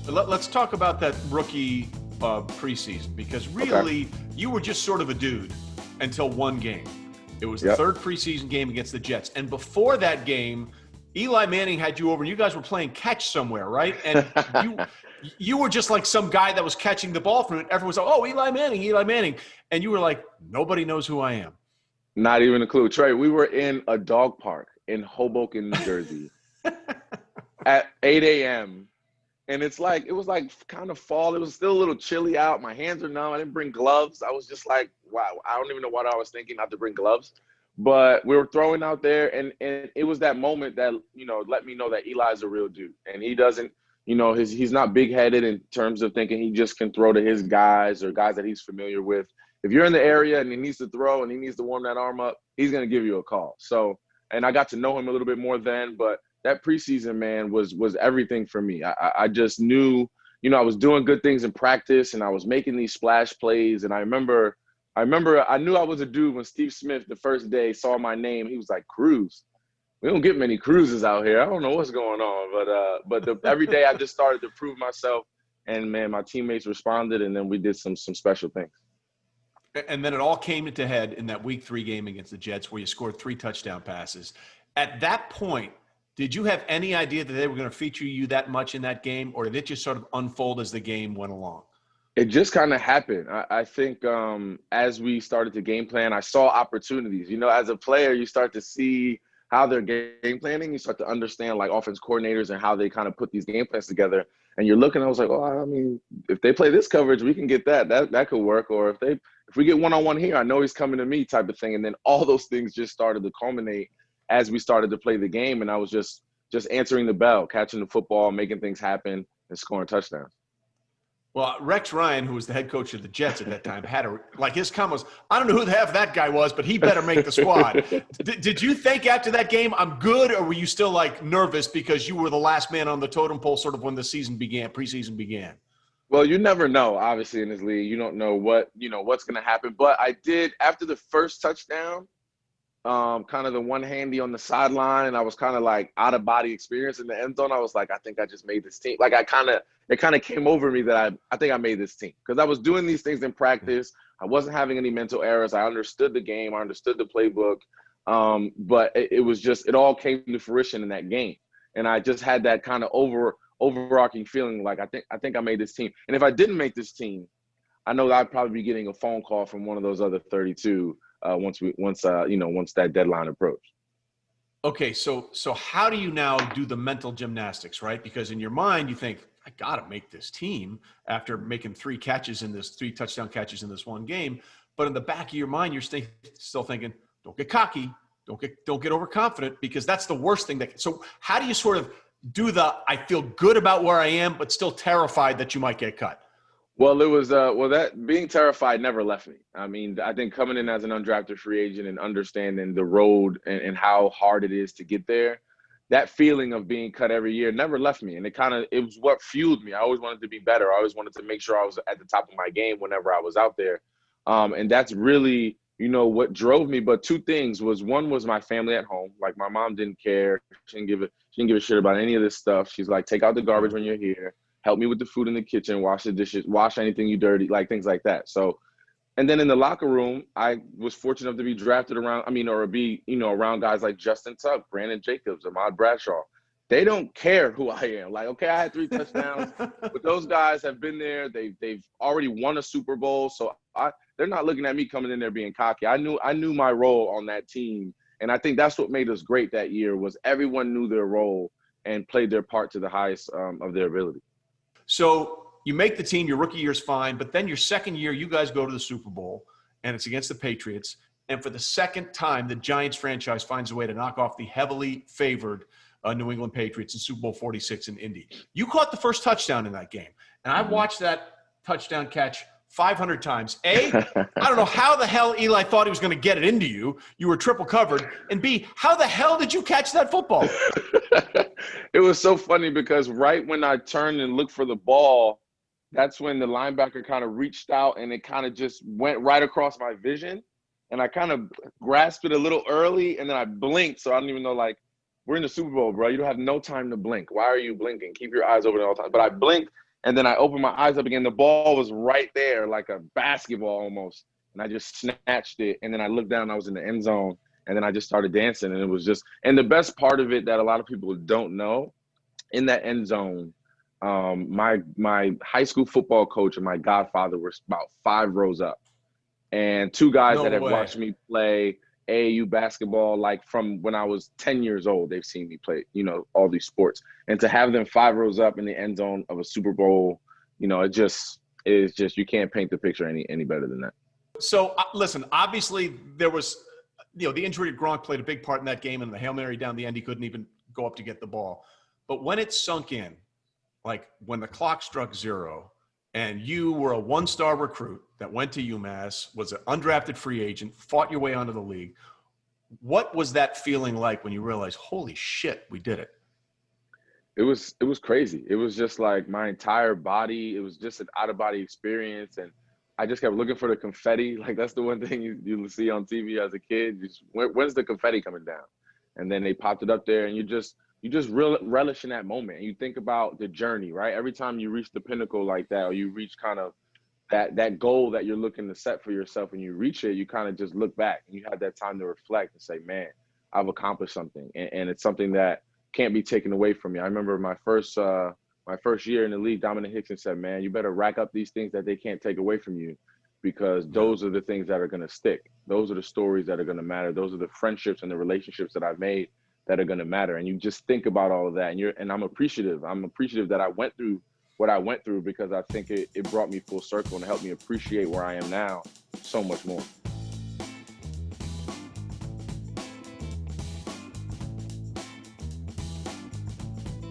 Let's talk about that rookie preseason, because really you were just sort of a dude until one game. It was the third preseason game against the Jets. And before that game, Eli Manning had you over and you guys were playing catch somewhere, right? And you were just like some guy that was catching the ball from it. Everyone was like, oh, Eli Manning, Eli Manning. And you were like, nobody knows who I am. Not even a clue. Trey, we were in a dog park in Hoboken, New Jersey at 8 a.m. And it was like kind of fall. It was still a little chilly out. My hands are numb. I didn't bring gloves. I was just like, wow, I don't even know what I was thinking not to bring gloves. But we were throwing out there, and it was that moment that, let me know that Eli's a real dude. And he doesn't, he's not big-headed in terms of thinking he just can throw to his guys or guys that he's familiar with. If you're in the area and he needs to throw and he needs to warm that arm up, he's going to give you a call. So, and I got to know him a little bit more then, but that preseason, man, was everything for me. I just knew, I was doing good things in practice and I was making these splash plays. And I remember I knew I was a dude when Steve Smith the first day saw my name. He was like, Cruz. We don't get many Cruzes out here. I don't know what's going on, but every day I just started to prove myself, and man, my teammates responded, and then we did some special things. And then it all came into head in that week 3 game against the Jets where you scored 3 touchdown passes. At that point, did you have any idea that they were going to feature you that much in that game, or did it just sort of unfold as the game went along? It just kind of happened. I think as we started to game plan, I saw opportunities. As a player, you start to see how they're game planning. You start to understand like offense coordinators and how they kind of put these game plans together. And you're looking, I was like, oh, I mean, if they play this coverage, we can get that. That could work. Or if we get one-on-one here, I know he's coming to me type of thing. And then all those things just started to culminate as we started to play the game. And I was just answering the bell, catching the football, making things happen, and scoring touchdowns. Well, Rex Ryan, who was the head coach of the Jets at that time, had his comment was, I don't know who the half that guy was, but he better make the squad. Did you think after that game, I'm good, or were you still like nervous because you were the last man on the totem pole sort of when the season began, preseason began? Well, you never know, obviously, in this league. You don't know what's going to happen. But I did, after the first touchdown, kind of the one handy on the sideline, and I was kind of like out of body experience in the end zone. I was like, I think I just made this team. Like it kind of came over me that I think I made this team, because I was doing these things in practice. I wasn't having any mental errors. I understood the game. I understood the playbook. But it was just, it all came to fruition in that game. And I just had that kind of overarching feeling like, I think I made this team. And if I didn't make this team, I know that I'd probably be getting a phone call from one of those other 32 once that deadline approached. Okay, so how do you now do the mental gymnastics, right? Because in your mind you think, I got to make this team after making 3 touchdown catches in this one game. But in the back of your mind, you're still thinking, don't get cocky, don't get overconfident, because that's the worst thing. So how do you sort of do I feel good about where I am, but still terrified that you might get cut? Well, it was that being terrified never left me. I mean, I think coming in as an undrafted free agent and understanding the road and how hard it is to get there, that feeling of being cut every year never left me. And it was what fueled me. I always wanted to be better. I always wanted to make sure I was at the top of my game whenever I was out there. And that's really, what drove me. But 2 things one was my family at home. Like, my mom didn't care. She didn't give a shit about any of this stuff. She's like, take out the garbage when you're here. Help me with the food in the kitchen, wash the dishes, wash anything you dirty, like things like that. So, and then in the locker room, I was fortunate enough to be drafted around guys like Justin Tuck, Brandon Jacobs, Ahmad Bradshaw. They don't care who I am. Like, okay, I had 3 touchdowns, but those guys have been there. They've already won a Super Bowl. So they're not looking at me coming in there being cocky. I knew my role on that team. And I think that's what made us great that year, was everyone knew their role and played their part to the highest of their ability. So you make the team, your rookie year's fine, but then your second year, you guys go to the Super Bowl, and it's against the Patriots. And for the second time, the Giants franchise finds a way to knock off the heavily favored New England Patriots in Super Bowl 46 in Indy. You caught the first touchdown in that game, and I watched that touchdown catch 500 times. A, I don't know how the hell Eli thought he was going to get it into you. You were triple covered. And B, how the hell did you catch that football? It was so funny because right when I turned and looked for the ball, that's when the linebacker kind of reached out and it kind of just went right across my vision. And I kind of grasped it a little early, and then I blinked. So I don't even know, like, we're in the Super Bowl, bro. You don't have no time to blink. Why are you blinking? Keep your eyes open all the time. But I blinked, And then I opened my eyes up again. The ball was right there, like a basketball almost. And I just snatched it. And then I looked down, I was in the end zone. And then I just started dancing. And it was just, and the best part of it that a lot of people don't know, in that end zone, my high school football coach and my godfather were about 5 rows up. And 2 guys No that have way. watched me play AAU basketball, like from when I was 10 years old, they've seen me play, all these sports. And to have them 5 rows up in the end zone of a Super Bowl, it just is just, you can't paint the picture any better than that. So listen, obviously there was, the injury to Gronk played a big part in that game, and the Hail Mary down the end, he couldn't even go up to get the ball. But when it sunk in, like when the clock struck 0 and you were a 1-star recruit that went to UMass, was an undrafted free agent, fought your way onto the league, what was that feeling like when you realized, holy shit, we did it? It was crazy. It was just like my entire body, it was just an out-of-body experience. And I just kept looking for the confetti. Like, that's the one thing you see on TV as a kid. When's the confetti coming down? And then they popped it up there, and you just relish in that moment. And you think about the journey, right? Every time you reach the pinnacle like that, or you reach kind of that goal that you're looking to set for yourself, and you reach it, you kind of just look back and you have that time to reflect and say, man, I've accomplished something. And it's something that can't be taken away from you. I remember my first year in the league, Dominic Hickson said, man, you better rack up these things that they can't take away from you, because those are the things that are going to stick. Those are the stories that are going to matter. Those are the friendships and the relationships that I've made that are going to matter. And you just think about all of that. And I'm appreciative. I'm appreciative that I went through what I went through, because I think it brought me full circle and helped me appreciate where I am now so much more.